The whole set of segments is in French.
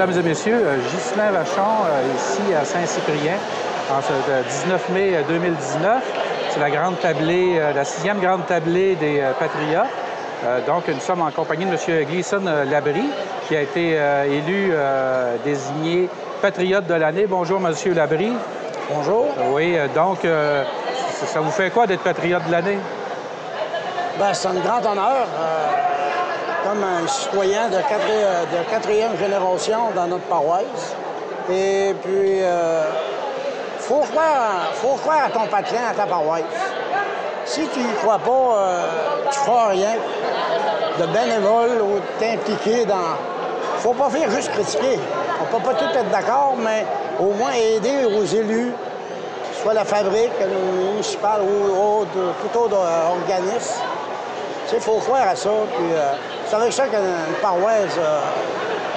mesdames et messieurs, Ghislain Vachon, ici à Saint-Cyprien, en ce 19 mai 2019. C'est la grande tablée, la 6e grande tablée des Patriotes. Donc, nous sommes en compagnie de M. Gleason Labrie, qui a été élu, désigné Patriote de l'année. Bonjour, M. Labrie. Bonjour. Oui, donc, ça vous fait quoi d'être Patriote de l'année? Bien, c'est un grand honneur. Comme un citoyen de quatrième génération dans notre paroisse. Et puis, faut croire à ton patron, à ta paroisse. Si tu n'y crois pas, tu ne feras rien de bénévole ou t'impliquer dans... Faut pas faire juste critiquer. On peut pas tout être d'accord, mais au moins aider aux élus, soit la fabrique municipale ou tout autre organisme. Tu sais, il faut croire à ça, puis c'est avec ça qu'une paroisse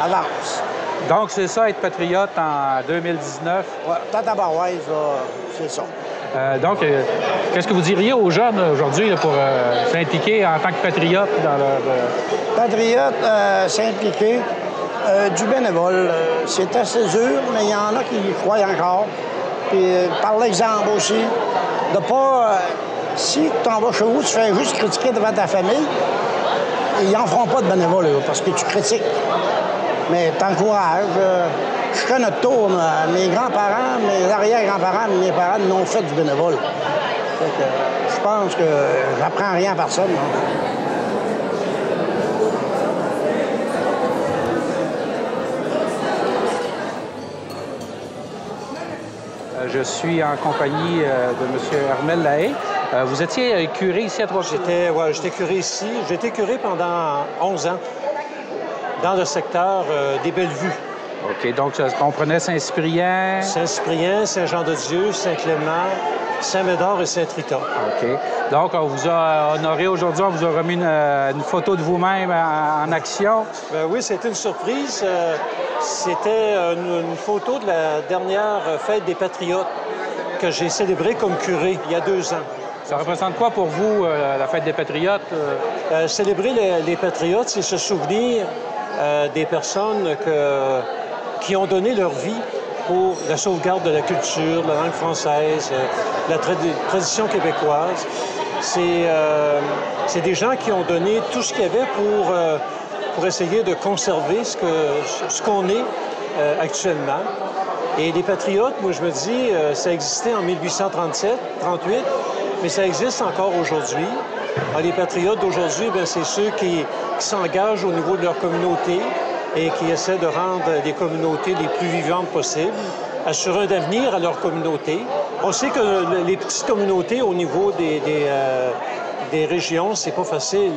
avance. Donc, c'est ça, être patriote en 2019? Oui, dans ta paroisse, c'est ça. Donc, qu'est-ce que vous diriez aux jeunes aujourd'hui pour s'impliquer en tant que patriote dans leur... Patriote, s'impliquer, du bénévole, c'est assez dur, mais il y en a qui y croient encore. Puis, par l'exemple aussi, de pas... si tu t'en vas chez vous, tu fais juste critiquer devant ta famille, ils n'en feront pas de bénévole, parce que tu critiques. Mais t'encourages. Je fais notre tour. Mes grands-parents, mes arrière-grands-parents, mes parents n'ont fait du bénévole. Fait que, je pense que j'apprends rien à personne. Je suis en compagnie de M. Armel Lahaye. Vous étiez curé ici à Trois-Rivières? J'étais curé ici. J'ai été curé pendant 11 ans dans le secteur des Bellevues. OK. Donc, ça comprenait Saint-Cyprien? Saint-Cyprien, Saint-Jean-de-Dieu, Saint-Clément, Saint-Médard et Saint-Rita. OK. Donc, on vous a honoré aujourd'hui. On vous a remis une photo de vous-même en action. Ben oui, c'était une surprise. C'était une photo de la dernière fête des Patriotes que j'ai célébrée comme curé il y a 2 ans. Ça représente quoi pour vous, la fête des Patriotes? Célébrer les Patriotes, c'est se souvenir des personnes qui ont donné leur vie pour la sauvegarde de la culture, de la langue française, de la tradition québécoise. C'est des gens qui ont donné tout ce qu'il y avait pour essayer de conserver ce qu'on est actuellement. Et les Patriotes, moi, je me dis, ça existait en 1837, 38, mais ça existe encore aujourd'hui. Les Patriotes d'aujourd'hui, c'est ceux qui s'engagent au niveau de leur communauté et qui essaient de rendre les communautés les plus vivantes possibles, assurer un avenir à leur communauté. On sait que les petites communautés au niveau des régions, c'est pas facile,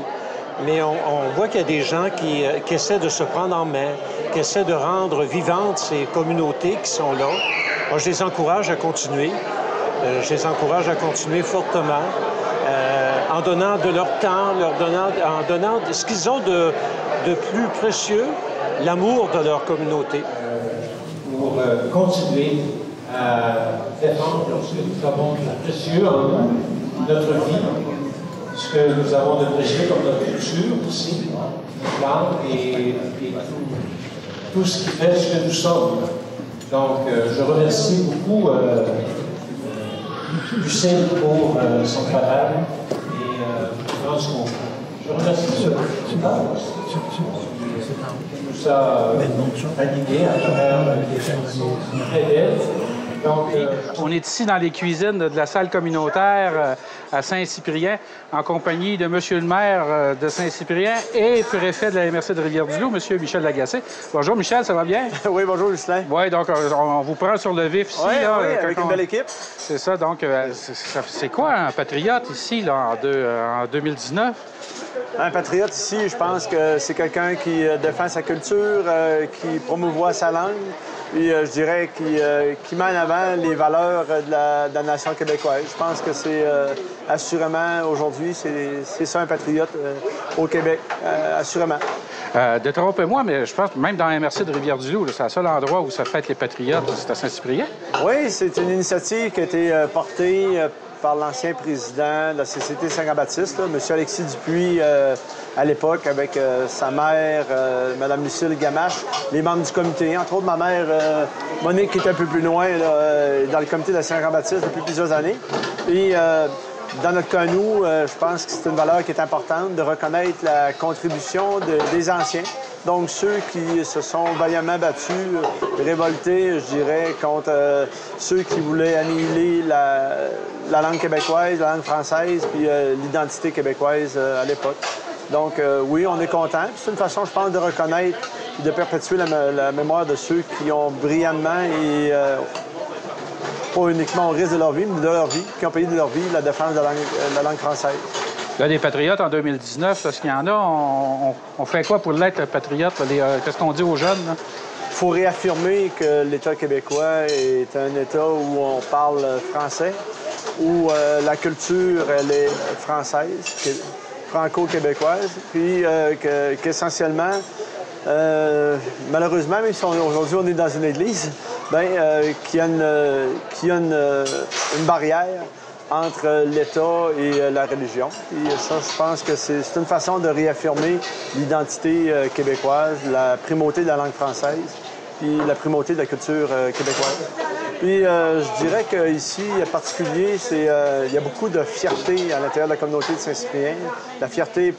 mais on voit qu'il y a des gens qui essaient de se prendre en main, qui essaient de rendre vivantes ces communautés qui sont là. Moi, je les encourage à continuer. Je les encourage à continuer fortement, en donnant de leur temps, en donnant ce qu'ils ont de plus précieux, l'amour de leur communauté. Pour continuer à défendre ce que nous avons de précieux en nous, notre vie, ce que nous avons de précieux comme notre culture aussi, notre langue et tout ce qui fait ce que nous sommes. Donc, je remercie beaucoup Lucien pour son travail et je pense qu'on... Je remercie ce nous a animés à travers des chansons très belles. Donc, on est ici dans les cuisines de la salle communautaire à Saint-Cyprien, en compagnie de M. le maire de Saint-Cyprien et préfet de la MRC de Rivière-du-Loup, M. Michel Lagacé. Bonjour, Michel, ça va bien? Oui, bonjour, Ghislain. Oui, donc on vous prend sur le vif ici. Oui, là, avec une belle équipe. C'est ça, donc c'est quoi un patriote ici, là, en 2019? Un patriote ici, je pense que c'est quelqu'un qui défend sa culture, qui promouvoit sa langue, puis je dirais qui met en avant les valeurs de la nation québécoise. Je pense que c'est assurément, aujourd'hui, c'est ça un patriote au Québec, assurément. Détrompez-moi, mais je pense que même dans la MRC de Rivière-du-Loup, c'est le seul endroit où ça fête les Patriotes, c'est à Saint-Cyprien. Oui, c'est une initiative qui a été portée par l'ancien président de la Société Saint-Jean-Baptiste, M. Alexis Dupuis, à l'époque, avec sa mère, Mme Lucille Gamache, les membres du comité, entre autres ma mère, Monique, qui est un peu plus loin, là, dans le comité de la Saint-Jean-Baptiste depuis plusieurs années. Et dans notre cas, nous, je pense que c'est une valeur qui est importante de reconnaître la contribution des anciens. Donc, ceux qui se sont vaillamment battus, révoltés, je dirais, contre ceux qui voulaient annihiler la langue québécoise, la langue française, puis l'identité québécoise à l'époque. Donc, oui, on est content. C'est une façon, je pense, de reconnaître et de perpétuer la mémoire de ceux qui ont brillamment et pas uniquement au risque de leur vie, mais de leur vie, qui ont payé de leur vie la défense de la langue française. Là, des patriotes en 2019, est-ce qu'il y en a? On fait quoi pour l'être, le patriote? Qu'est-ce qu'on dit aux jeunes? Il faut réaffirmer que l'État québécois est un État où on parle français, où la culture, elle est française, franco-québécoise, puis qu'essentiellement, malheureusement, même si aujourd'hui on est dans une église, qu'il y a une barrière entre l'État et la religion. Et ça, je pense que c'est une façon de réaffirmer l'identité québécoise, la primauté de la langue française, puis la primauté de la culture québécoise. Puis je dirais qu'ici, en particulier, il y a beaucoup de fierté à l'intérieur de la communauté de Saint-Cyprien. La fierté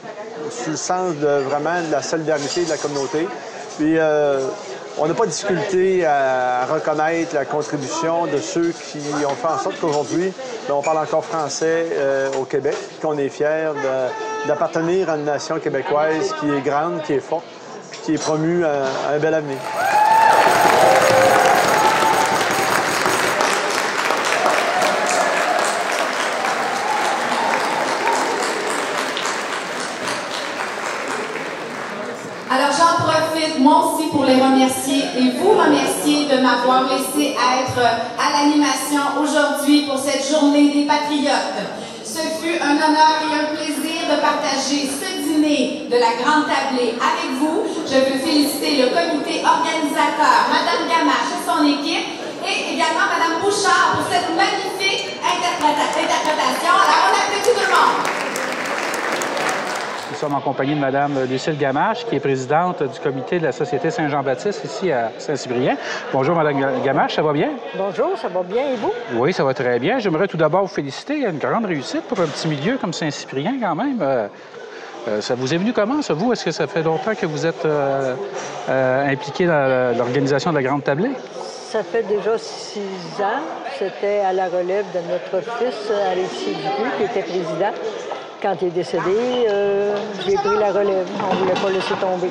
sur le sens de vraiment de la solidarité de la communauté. Puis on n'a pas de difficulté à reconnaître la contribution de ceux qui ont fait en sorte qu'aujourd'hui, on parle encore français au Québec, qu'on est fiers d'appartenir à une nation québécoise qui est grande, qui est forte, qui est promue à un bel avenir. Alors, j'en profite, moi aussi, pour les remercier et vous remercier de m'avoir laissé être à l'animation aujourd'hui pour cette journée des Patriotes. Ce fut un honneur et un plaisir de partager ce dîner de la Grande Tablée avec vous. Je veux féliciter le comité organisateur, Mme Gamache et son équipe, et également Mme Bouchard pour cette magnifique interprétation. Alors, on applaudit tout le monde. Nous sommes en compagnie de Mme Lucille Gamache, qui est présidente du comité de la Société Saint-Jean-Baptiste ici à Saint-Cyprien. Bonjour, Mme Gamache, ça va bien? Bonjour, ça va bien et vous? Oui, ça va très bien. J'aimerais tout d'abord vous féliciter. Il y a une grande réussite pour un petit milieu comme Saint-Cyprien quand même. Ça vous est venu comment, ça, vous? Est-ce que ça fait longtemps que vous êtes impliqué dans l'organisation de la Grande Tablée? Ça fait déjà 6 ans. C'était à la relève de notre fils, Alexis Dupuis, qui était président. Quand il est décédé, j'ai pris la relève. On ne voulait pas laisser tomber.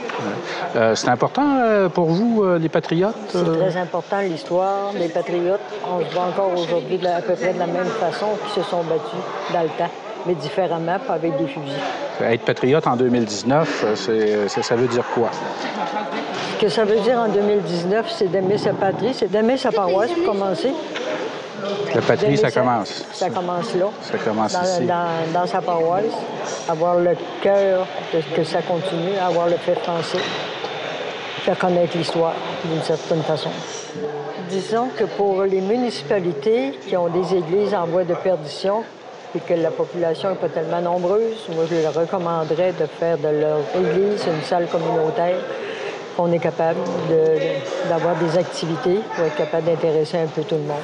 C'est important pour vous, les Patriotes? C'est très important, l'histoire des Patriotes. On se voit encore aujourd'hui à peu près de la même façon qu'ils se sont battus dans le temps, mais différemment, pas avec des fusils. Être patriote en 2019, ça veut dire quoi? Ce que ça veut dire en 2019, c'est d'aimer sa patrie, c'est d'aimer sa paroisse pour commencer. La patrie, ça commence. Ça commence là. Ça commence ici. Dans sa paroisse. Avoir le cœur que ça continue, avoir le fait français. Faire connaître l'histoire d'une certaine façon. Disons que pour les municipalités qui ont des églises en voie de perdition et que la population n'est pas tellement nombreuse, moi, je leur recommanderais de faire de leur église une salle communautaire qu'on est capable d'avoir des activités pour être capable d'intéresser un peu tout le monde.